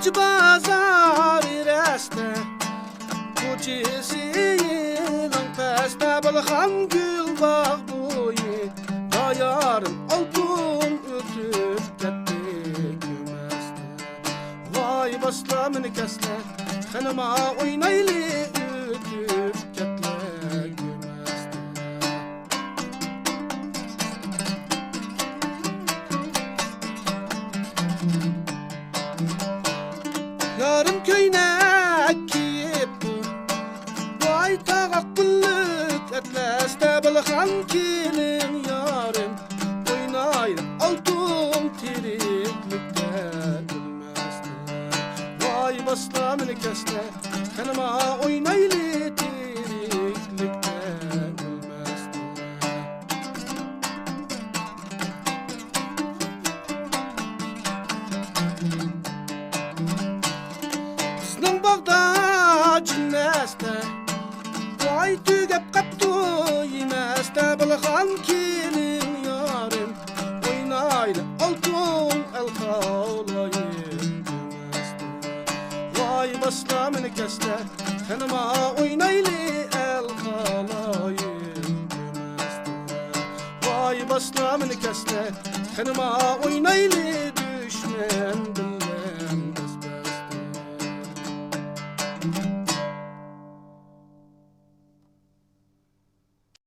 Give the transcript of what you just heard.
Hac bazarı reste Kucisiyin peste Balhan gül bağ boyu Dayarım altın ötüp gitti kümeste Vay baslamını kesle Hanıma oynaylı ötüp gitti kümeste Yarım köynek kiyip Vay tağak güllük etleste Balhan kilin yarım Oynayır altın tiriklikte gülmezdi Vay baslamını kesle Kanıma oynaylı tiriklikte gülmezdi Bizning bağda cinneste Vay tügep kaptı yemeste Balhan kilin yarım Oynaylı altın el kalayım gülmezdi Vay baslamını kesle Kanıma oynaylı el kalayım gülmezdi Vay baslamını kesle Kanıma oynaylı